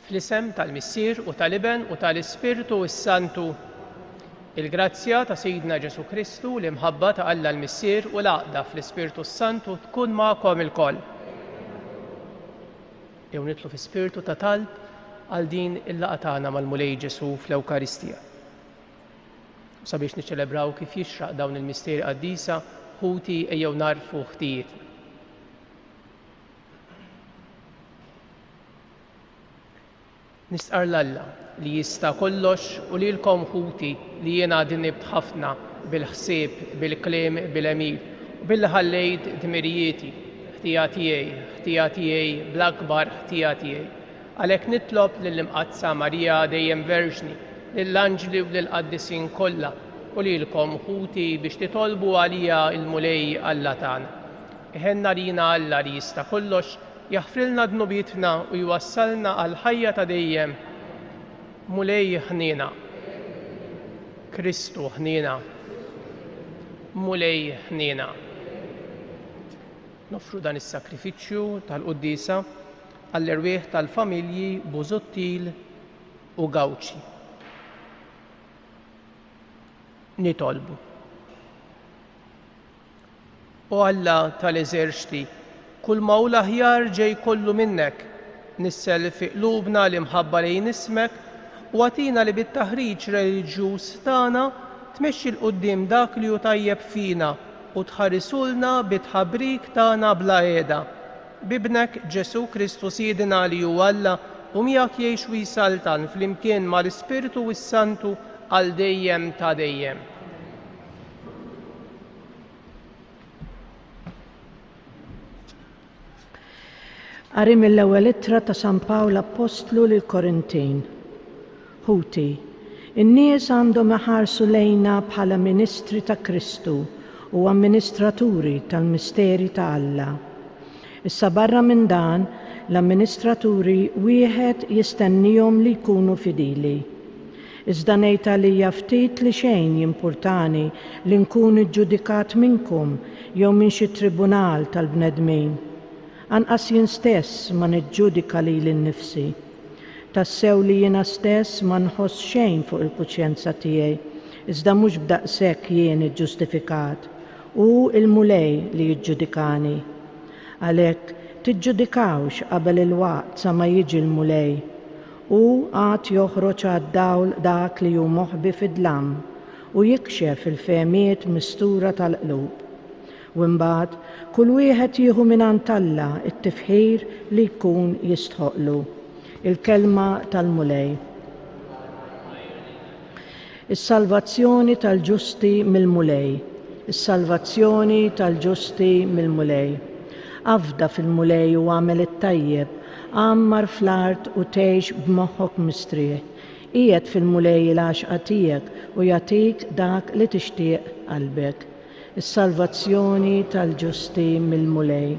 Fl-isem tal-Missier u tal-Iben u tal-Ispiritu s-Santu, il-grazzja ta' Sayyidina Ġesu Kristu, l-imħabba ta' Alla l-Missier u l-għaqda fl-Ispiritu s-Santu tkun magħkom ilkoll. Jew nitlu fi spiritu ta' talb għal din il-laqgħa tagħna mal-Mulej Ġesu fl-Ewkaristija. Sabiex niċċelebraw kif jixraq dawn il-mistieri qaddisa ħuti ejjew narfu ħtijietna. Nistqar l-Alla li jista' kollox u lilkom ħuti li jiena din nibt ħafna bil-ħsieb, bil-kliem, bil-emil u billi ħallejt dmirijieti, ħtija tiegħi bl-akbar ħtija tiegħi. Għalhekk nitlob lill-Imqazza Marija dejjem Verġni, lill-Anġli u lill-Qaddisin kollha u lilkom ħuti biex titolbu għalija il-Mulej Alla tagħna. Iħenna lina Alla li jista' kollox jaħfrilna dnubietna u jwassalna għal ħajja ta' dejjem. Mulej ħniena, Kristu ħniena, Mulej ħniena. Nofru dan is-sakrifiċċju tal-Qudiesa għall-irwieħ tal-familji Busuttil u Gawċi. Nitolbu. O Alla tal-eżerċti, kull mawla ħjar ġej kollu minnek, nissel fi qlubna l-imħabba lejn ismek u għatina li bit-taħriġ reliġjuż tagħna tmexxi l-qudiem dak li hu tajjeb fina u tħarrisulna bit-tħabbrik tagħna bla qiegħda. Bibnek Ġesu Kristu Siedina li hu Alla u miegħek jgħix u jsaltan flimkien mal-Ispiritu s-Santu għal dejjem ta' dejjem. Qari mill-ewwel ittra ta' San Pawl Apostlu lil Korintin. Ħuti, in-nies għandhom iħarsu lejna bħala ministri ta' Kristu u amministraturi tal-misteri ta' Alla. Issa barra minn dan, l-amministraturi wieħed jistennihom li jkunu fidili. Iżda ngħid għalija ftit li xejn jimpurtani li nkun iġġudikat minnkom jew minn xi tribunal tal-bnedmin. Anqas jien stess ma niġġudika lili nnifsi. Tassew li jiena stess ma nħoss xejn fuq il-kuċjenza tiegħi, iżda mhux b'daqshekk jien iġġustifikat, u l-Mulej li jiġġudikani. Għalhekk tiġġudikawx qabel il-waqt sa ma jiġi l-Mulej, u għad joħroġ għad-dawl dak li hu moħbi fid-dlam u jikxef il-fehmiet mistura tal-qlub. U mbagħad kull wieħed jieħu mingħand Alla t-tifħir li jkun jistħoqlu. Il-kelma tal-Mulej. Is-salvazzjoni tal-ġusti mill-Mulej. Is-salvazzjoni tal-ġusti mill-Mulej. Afda fil-Mulej u għamel it-tajjeb, għammar fl-art u tgħix b'moħħok mistrieħ. Qiegħed fil-Mulej il-għaxqa tiegħek u jagħtik dak li tixtieq qalbek. Is-salvazzjoni tal-ġusti mill-Mulej.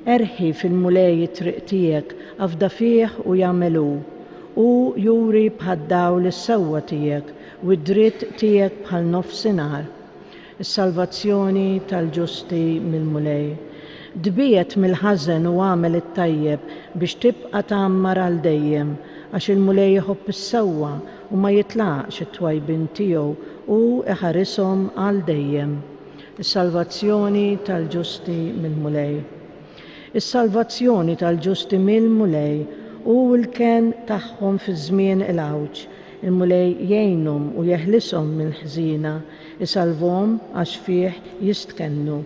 Erħi fil-Mulej it-triq tiegħek afda fih u jagħmelu u juri bħad-dawl is-sewwa tiegħek u d-dritt tiegħek bħal nofsinhar. Is-salvazzjoni tal-ġusti mill-Mulej. Dbiet mill-ħażen u għamel it-tajjeb biex tibqa' tagħmmar għal dejjem għax il-Mulej iħobb is-sewwa u ma jitlaqx it-twajbin tiegħu u iħarishom għal dejjem. Is-salvazzjoni tal-ġusti mill-Mulej. Is-salvazzjoni tal-ġusti mill-Mulej u l-ken tagħhom fi żmien il-għawġ. Il-Mulej jgħinhom u jeħlishom mill-ħżiena, isalvhom għax fih jistkennu.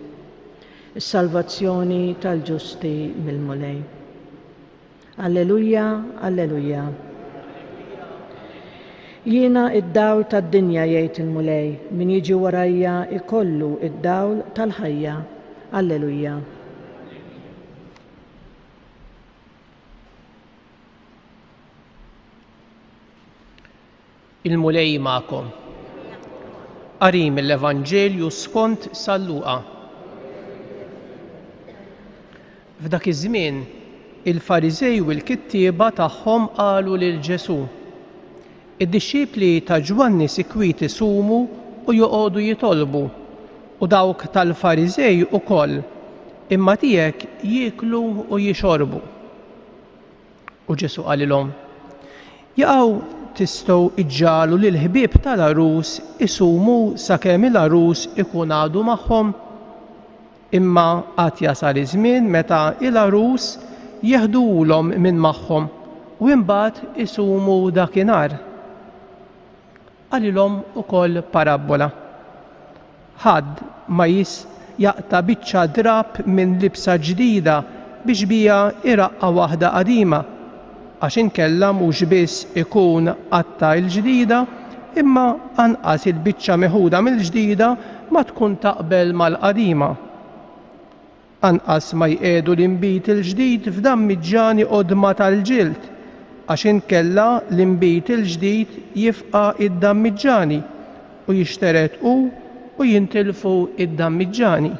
Is-salvazzjoni tal-ġusti mill-Mulej. Alleluja, alleluja. Jiena id-dawl tad-dinja jgħid il-Mulej, min jiġi warajja ikollu id-dawl tal-ħajja. Alleluja. Il-Mulej magħkom. Qari mill-Evanġelju skont San Luqa. F'dak iż-żmien il-Fariżej u l-kittieba tagħhom qalu lil Ġesu: id-dixxipli ta' Ġwanni sikwit isumu u joqogħdu jitolbu, u dawk tal-Fariżej ukoll, imma tiegħek jieklu u jixorbu. U Ġesu qalilhom: Jaqgħu tistgħu iġġalu lil ħbieb tal-arus isumu sakemm il-arus ikun għadu magħhom, imma qatt jasal iż-żmien meta l-arus jeħdulhom minn magħhom u imbagħad isumu dakinhar. Għalilhom ukoll parabola. Ħadd ma jaqta' biċċa drab minn libsa ġdida biex biha iraqqa waħda qadima, għax inkella mhux biss ikun qatta l-ġdida, imma anqas il-biċċa meħuda mill-ġdida ma tkun taqbel mal-qadima. Anqas ma jqiegħdu l-inbit il-ġdid f'dammiġġani qodma tal-ġild, għax inkella l-inbit il-ġdid jifqa' id-dammiġġani u jixteretqu u jintilfu id-dammiġġani.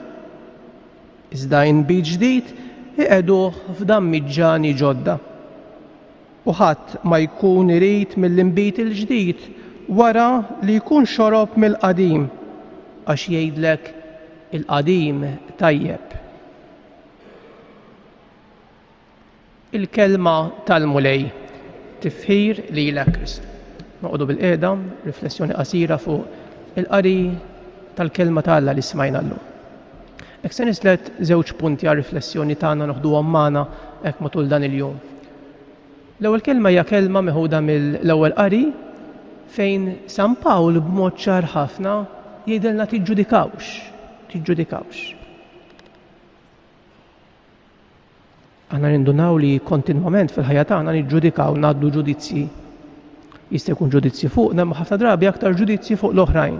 Iżda inbit ġdid iqegħduh f'dammiġġani ġodda. U ħadd ma jkun irid mill-inbit il-ġdid wara li jkun xorob mill-qadim għax jgħidlek il-qadim tajjeb. Il-kelma tal-mulej tifħir lilek. Noqogħdu bil-qiegħda, riflessjoni qasira fuq il-qari tal-kelma tal-Alla li smajna llum. Hekk se nislet żewġ punti għal riflessjoni tagħna noħduhom magħna hekk matul dan il-jum. L-ewwel kelma hija kelma meħuda mill-ewwel qari fejn San Pawl b'mod ċar ħafna jgħidilna tiġġudikawx. Aħna nindunaw li kontinwament fil-ħajja tagħna niġġudikaw ngħaddu ġudizzji. Jista' jkun ġudizzji fuqna ma ħafna drabi aktar ġudizzji fuq l-oħrajn.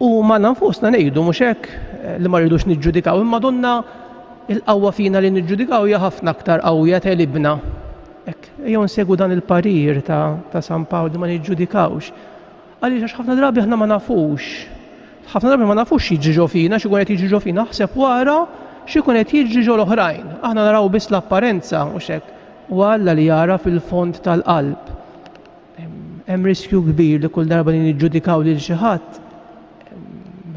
U ma nfusna ngħidu mhux hekk li ma rridux niġġudikaw, imma donna il-qawwa fina li niġġudikaw hija ħafna aktar qawwija telibna. Ejjew nsegwu dan il-parir ta' San Pawl li ma niġġudikawx. Għaliex ħafna drabi aħna ma nafux. Ħafna drabi ma nafux jiġġiġu fina, x'ikun qed jiġġiġu fina ħseb wara x'ikun qed jiġġiġu l-oħrajn. Aħna naraw biss l-apparenza mhux hekk. U Alla li jara fil-fond tal-qalb. Hemm riskju kbir li kull darba li niġġudikaw lil xi ħadd,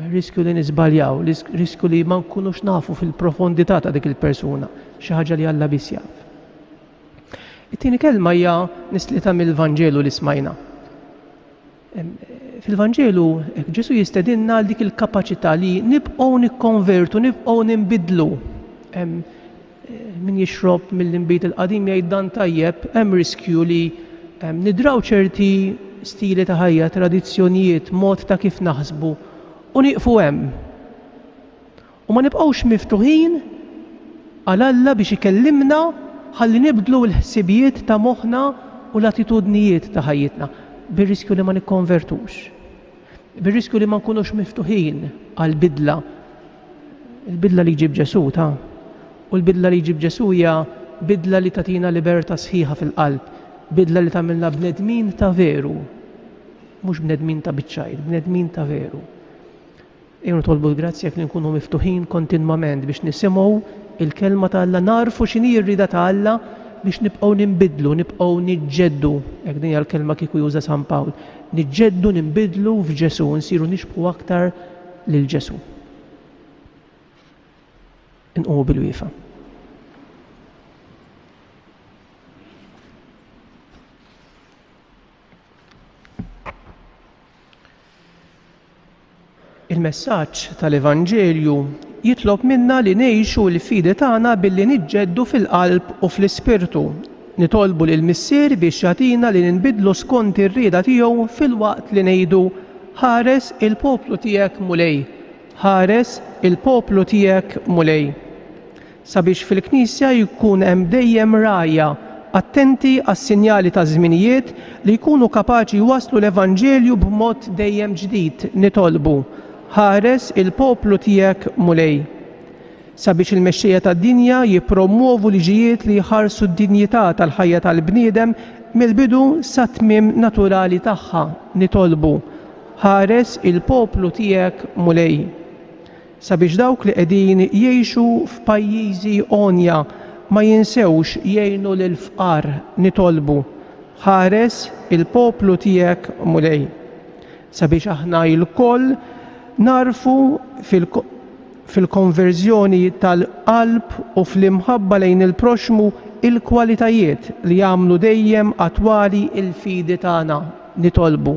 riskju li nisbaljaw, riskju li ma nkunux nafu fil-profondità ta' dik il-persuna, xi ħaġa li Alla biss jaf. It-tieni kelma hija nislita mill-Vanġelu li smajna. Fil-Vanġelu Ġesu jistedinna għal dik il-kapaċità li nibqgħu nikkonvertu, nibqgħu ninbidlu. Min jixrob mill-inbit il-qadim jgħid dan tajjeb, hemm riskju li nidraw ċerti stili ta' ħajja, tradizzjonijiet, mod ta' kif naħsbu u nieqfu hemm. U ma nibqgħux miftuħin għal Alla biex ikellimna ħalli nibdlu l-ħsibijiet ta' moħħna u l-attitudnijiet ta' ħajjitna, bir-riskju li ma nikkonvertux. Bir-riskju li ma nkunux miftuħin għal bidla. Il-bidla li jġib Ġesu ta' u l-bidla li jġib Ġesu hija bidla li tagħtina libertà sħiħa fil-qalb, bidla li tagħmilna bnedmin ta' veru, mhux bnedmin ta' biċċajt, bnedmin ta' veru. Ejju nitolbu l-grazzja li nkunu miftuħin kontinwament biex nisimgħu il-kelma ta' Alla, narfu x'inhi r-rieda ta' Alla biex nibqgħu ninbidlu, nibqgħu niġġeddu, hekk din hija l-kelma kieku juża San Pawl, niġġeddu ninbidlu f'Ġesu, nsiru nixbħu aktar lil Ġesu. Inqumu bil-wieqa. Il-messaġġ tal-Evanġelju jitlob minna li ngħixu l-fidi tagħna billi niġġeddu fil-qalb u fl-ispirtu. Nitolbu lil Missier biex jagħtina li ninbidlu skont ir-rieda tiegħu fil-waqt li ngħidu ħares il-poplu tiegħek mulej, ħares il-poplu tiegħek mulej. Sabiex fil-Knisja jkun hemm dejjem rajja attenti għas-sinjali ta' żminijiet li jkunu kapaċi waslu l-Evanġelju b'mod dejjem ġdid nitolbu. Ħares il-poplu tiegħek mulej. Sabiex il-mexxejja tad-dinja jippromuovu liġijiet li jħarsu d-dinjità tal-ħajja tal-bniedem mill-bidu sa tmiem naturali tagħha nitolbu. Ħares il-poplu tiegħek mulej. Sabiex dawk li qegħdin jgħixu f'pajjiżi onja ma jinsewx jgħinu lil-fqar nitolbu. Ħares il-poplu tiegħek mulej. Sabiex aħna l-koll narfu fil-konverżjoni tal-qalb u fl-imħabba lejn il-proxmu il-kwalitajiet li jagħmlu dejjem attwali il-fidi tagħna nitolbu.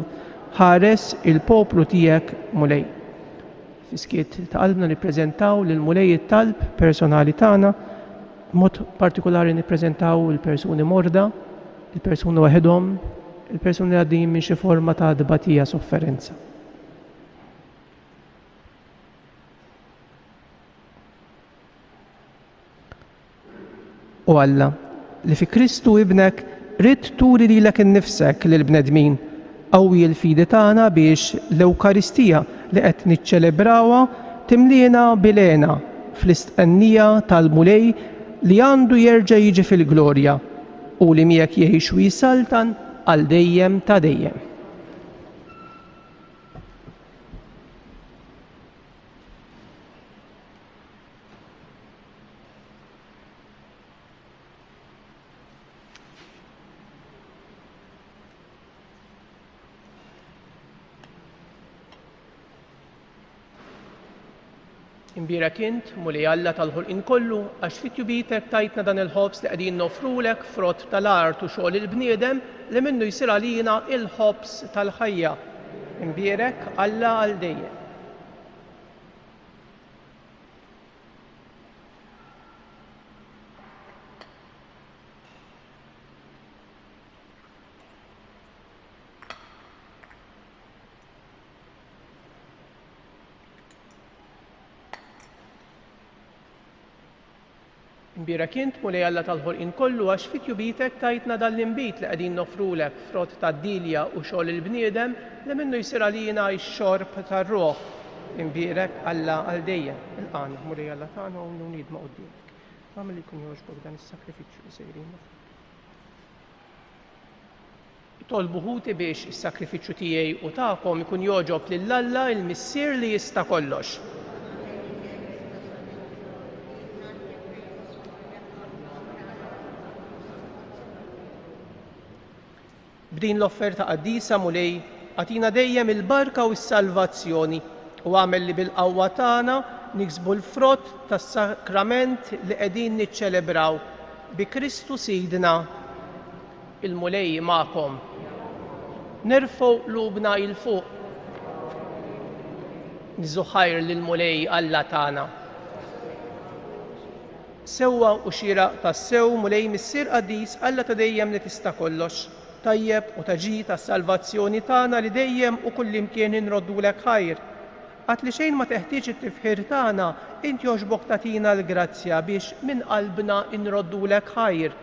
Ħares il-poplu tiegħek Mulej. Fiskiet ta' qalbna nippreżentaw lil Mulej it-talb personali tagħna, mod partikolari nippreżentaw il-persuni morda, il-persuni waħedhom, il-persuni għaddejjin minn xi forma ta' dbatija sofferenza. U Alla, li fi Kristu ibnek rid turi lilek innifsek lill-bnedmin, qawwi l-fidi tagħna biex l-Ewkaristija li qed niċċelebrawha timliena bilena fl-istqennija tal-Mulej li għandu jerġa' jiġi fil-glorja u li miegħek jgħix u jisaltan għal dejjem ta' dejjem. Imbierek int, Mulej Alla tal-ħolqien kollu, għax fit-jubitek tajtna dan il-ħobs li qegħdin nofrulek frott tal-art u xogħol il-bniedem li minnu jsir għalina il-ħobs tal-ħajja. Imbierek Alla għal dejjem. Imbierek int, Mulej Alla tal-ħolqien kollu, għax fit-jubitek tajtna dan l-inbit li qegħdin nofrulek frott tad-dilja u xogħol il-bniedem li minnu jsir għalina x-xorb tar-ruħ. Imbierek Alla għal dejjem. Il-qan, Mulej Alla tagħna u nidma' quddiemek. Għamel li jkun jogħġbok dan is-sakrifiċċju li sejrin. Tolbu ħuti biex is-sakrifiċċju tiegħi u tagħkom ikun jogħġob lil Alla il-Missier li jista' kollox. B'din l-offerta qaddisa Mulej għatina dejjem il-barka u s-salvazzjoni u għamel li bil-qawwa tagħna niksbu l-frott tas-sakrament li qegħdin niċċelebraw bi Kristu Sidna. Il-Mulej magħkom. Nerfgħu qlubna il fuq. Niżu ħajr lill-Mulej Alla tagħna. Sewwa u xieraq tas-sew Mulej Missier Qaddis Alla ta' dejjem li tista' kollox. Tajjeb u taġi tas-salvazzjoni tagħna li dejjem u kullimkien inroddulek ħajr. Għad li xejn ma teħtieġ it-tifħir tagħna, int jogħġbok tagħtina l-grazzja biex minn qalbna inroddulek ħajr.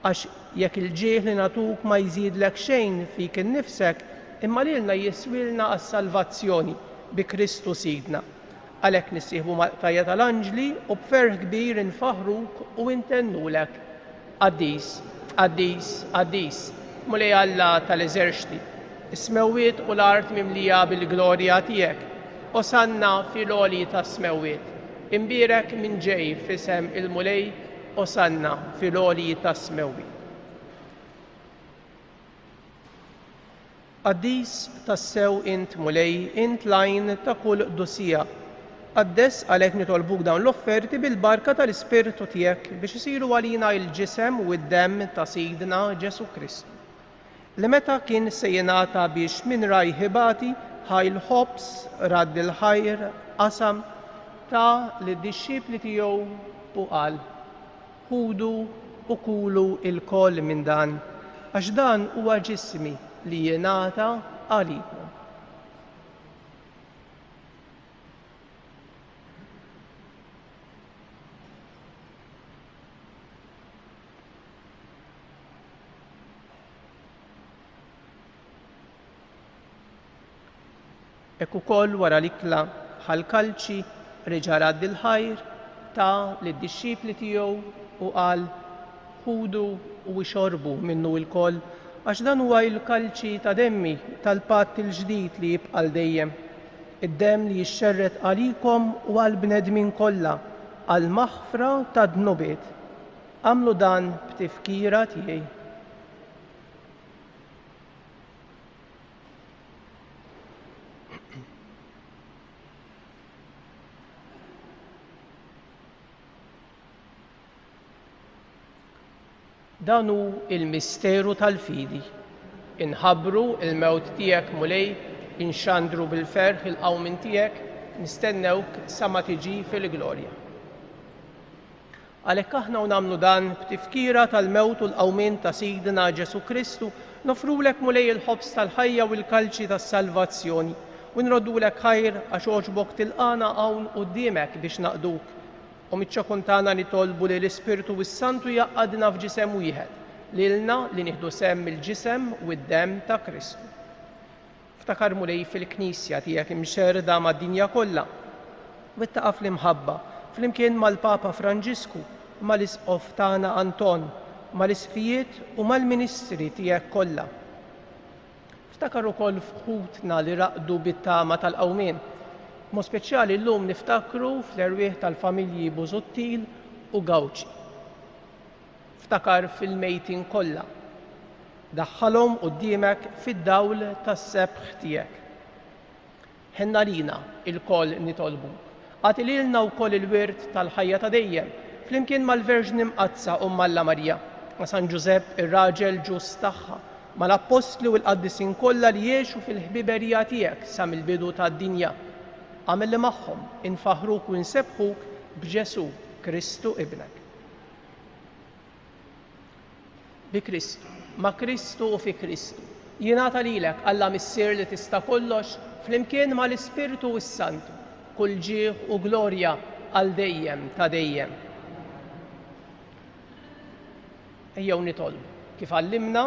Għax jekk il-ġieħ li nagħtuk ma jżidlek xejn fik innifsek, imma lilna jiswilna għas-salvazzjoni bi Kristu Sidna. Għalhekk nissieħbu mal-qtajja tal-Anġli u b'ferħ kbir infaħruk u intennulek. Qaddis, Qaddis, Qaddis. Mulej Alla tal-eżerċti, is-smewwiet u l-art mimlija bil-glorja tiegħek, osanna fil-għoli tas-smewwiet. Imbierek minn ġej f'isem il-Mulej, osanna fil-għoli tas-smewwiet. Qaddis tassew int Mulej, int lajn ta' kull dusija. Qaddess għalhekk nitolbuk dawn l-offerti bil-barka tal-Ispirtu tiegħek biex isiru għalina l-ġisem u d-demm ta' Sidna Ġesu Kristu. Li meta kien se jingħata biex minn rajħibati ħaj l-ħobs radd il-ħajr qasam ta' lid-dixxipli tiegħu u qal: ħudu u kulu l-koll minn dan, għax dan huwa ġismi li jingħata għalikom. Hekk ukoll wara l-ikla ħall-kalċi reġa' radd il-ħajr ta' lid-dixxipli tiegħu u qal: ħudu u ixorbu minnu l-koll għax dan huwa l-kalċi ta' demmi tal-patt il-ġdid li jibqa' dejjem. Id-demm li jixxerret għalikom u għall-bnedmin kollha għal maħfra ta' dnubiet. Għamlu dan b'tifkira tiegħi. Dan hu il-misteru tal-fidi. Inħabbru il-mewt tiegħek mulej, inxandru bil-ferħ il-qawmin tiegħek, nistennewk sa ma tiġi fil-glorja. Għalhekk aħna nagħmlu dan b'tifkira tal-mewt u l-qawmin ta' Sidna Ġesu Kristu, nofrulek mulej il-ħobs tal-ħajja u l-kalċi tas-salvazzjoni u nroddulek ħajr għax oġbok tilqana hawn quddiemek biex naqduk. U miċ-ċokun tagħna nitolbu li l-Ispirtu s-Santu jaqgħadna f'ġisem wieħed lilna li nieħdu semm il-ġisem u d-demm ta' Kristu. Ftakar mulej fil-Knisja tiegħek imxerda mad-dinja kollha u ittaqa' fl-imħabba flimkien mal-Papa Franġisku, mal-Isqof tagħna Anton, mal-isfijiet u mal-ministri tiegħek kollha. Ftakar ukoll f'ħutna li raqdu bit-tama tal-qawmien. Mo speċjali llum niftakru fl-erwieħ tal-familji Busuttil u Gawċi. Ftakar fil-mejtin kollha. Daħħalhom quddiemek fid-dawl tas-sebħ tiegħek. Ħenna lina il-koll nitolbu. Għati lilna wkoll il-wirt tal-ħajja ta' dejjem, flimkien mal-Verġni Mqazza Alla Marja, ma' San Ġusepp ir-raġel ġust tagħha, mal-Apostli u l-Qaddisin kollha li jgħixu fil-ħbiberija tiegħek sa mill-bidu tad-dinja. Għamel li magħhom infaħruk u nsebħuk b'Ġesu Kristu ibnek. Bi Kristu, ma' Kristu u fi Kristu, jingħata lilek Alla Missier li tista' kollox flimkien mal-Ispirtu s-Santu, kull ġieħ u glorja għal dejjem ta' dejjem. Ejjew nitolbu kif għallimna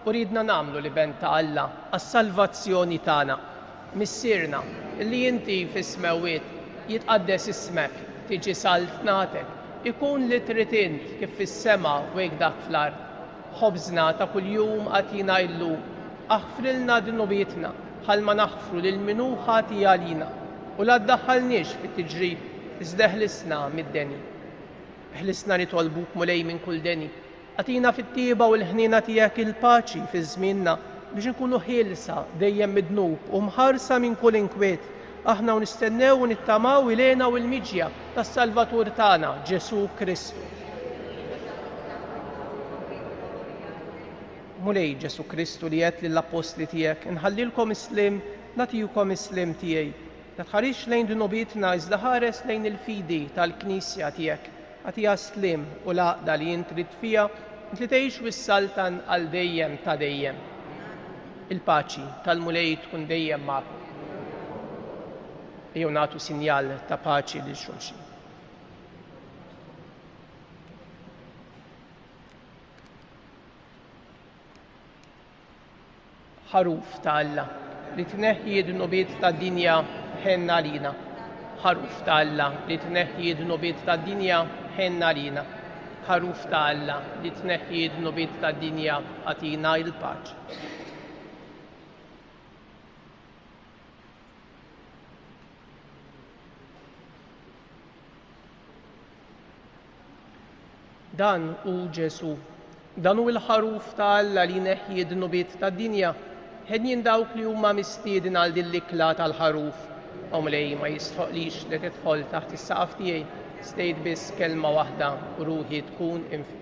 u ridna nagħmlu li ben ta' Alla għas-salvazzjoni tagħna. Missierna, li inti fis-smawiet jitqaddes ismek, tiġi saltnatek, ikun li trid int kif fis-sema u hekk dak fl-ard. Ħobżna ta' kuljum għatina llum, aħfrilna dunubietna ħalma naħfru lil minu ħati għalina u la ddaħħalniex fit-tiġrib, iżda ħlisna mid-deni. Ħlisna nitolbuk mulej minn kull deni. Għatina fit-tieba u l-ħnina tiegħek il-paċi fi żmienna biex nkunu ħielsa dejjem midnub u mħarsa minn kull inkwiet. Aħna nistennew u nittamaw ilena u l-miġja tas-Salvatur tagħna Ġesu Kristu. Mulej Ġesu Kristu li qed lill-Apostli tiegħek, inħallilkom islim, nagħtikom islim tiegħi. La tħarix lejn dunubietna iżda ħares lejn il-fidi tal-Knisja tiegħek. Għatija slim u laqda li jint trid fiha li tgħix wis-saltan għal dejjem ta' dejjem. Il-paċi tal-mulej tkun dejjem magħkom. Ejjew nagħtu sinjal ta' paċi lil xulxin. Ħaruf ta' Alla li tneħħi d-nubiet tad-dinja ħenna lina. Ħaruf ta' Alla li tneħħi d-nubiet tad-dinja ħenna lina. Ħaruf ta' Alla li tneħħi d-nubiet tad-dinja għatina il-paċi. Dan hu Ġesu, dan hu l-ħaruf ta' Alla li neħħi d-nubiet tad-dinja, ħedjin dawk li huma mistiedin għal din l-ikla tal-ħaruf. Omlej ma jistħoqlix li tidħol taħt is-saqaf tiegħi, stejt biss kelma waħda u ruħi tkun infi.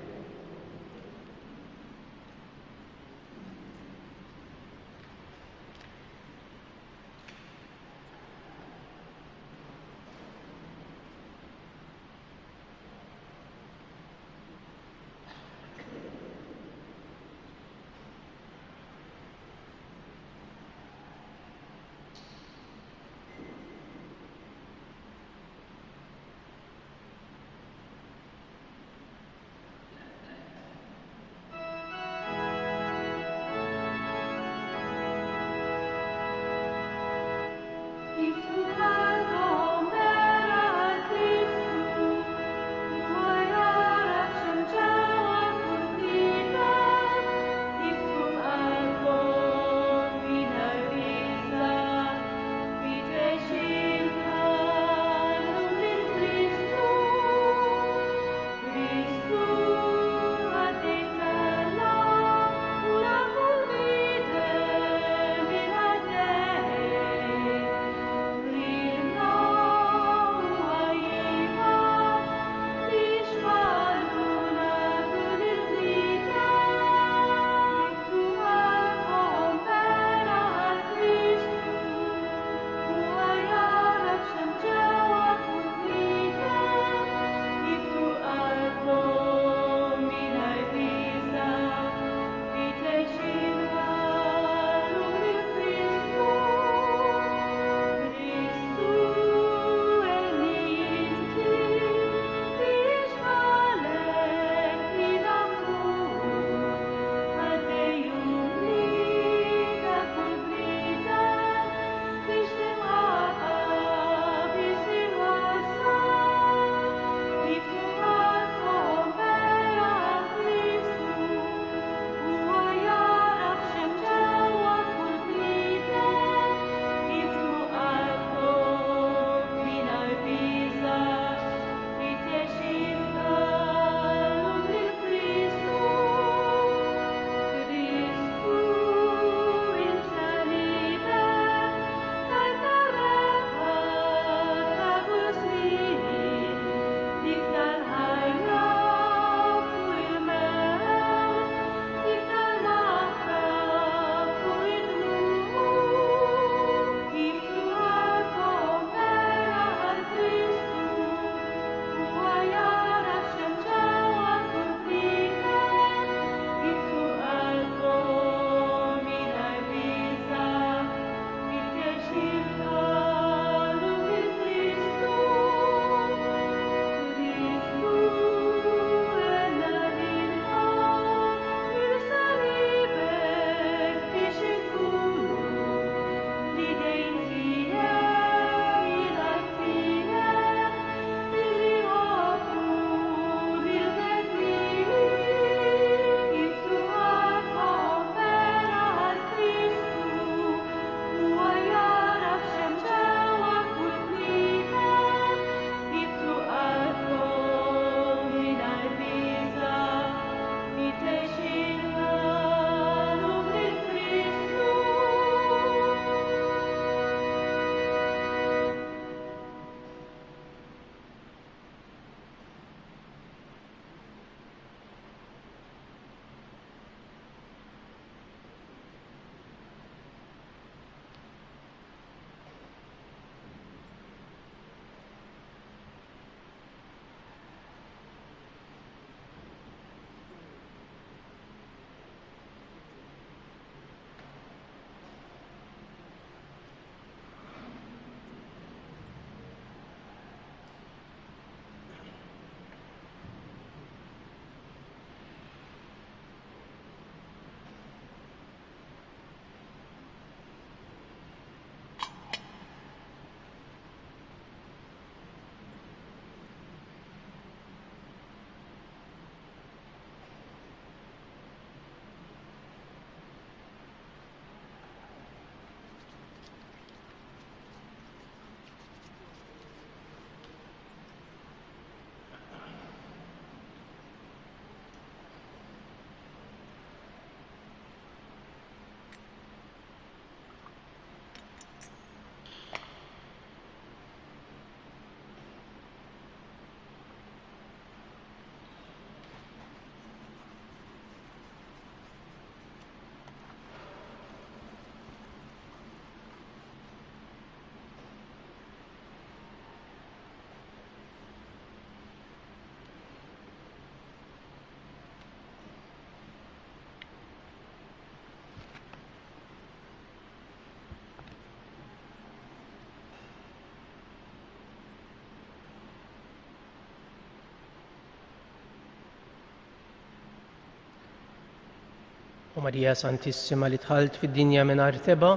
U Marija Santissima li tħalt fid-dinja mingħajr teba,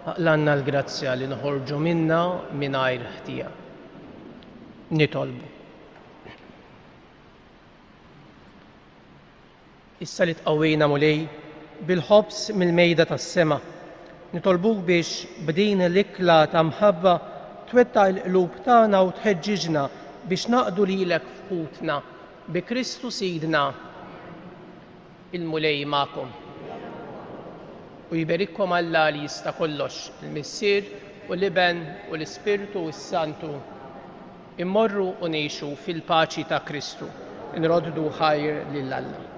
aqlanna l-grazzja li nħorġu minna mingħajr ħtija. Nitolbu. Issa li tqawwejna mulej bil-ħobs mill-mejda tas-sema, nitolbuk biex b'din l-ikla ta' mħabba twettaq il-qlub tagħna u tħeġġiġna biex naqdu lilek f'qutna bi Kristu Sidna. Il-mulej magħkom. U jiberikkom Alla li jista' kollox, il-Missier u l-Iben u l-Ispirtu u s-Santu. Immorru u ngħixu fil-paċi ta' Kristu. Nroddu ħajr lil Alla.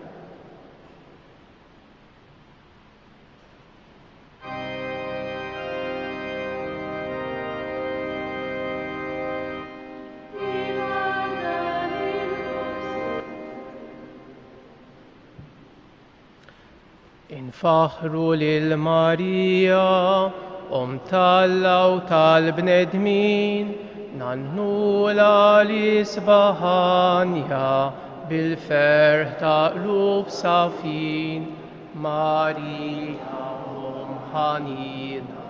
Infaħru lil Marija, tal-Alla u tal-bnedmin, nannula l-isbaħanja bil-ferħ ta' qlub safin. Marija ħanina.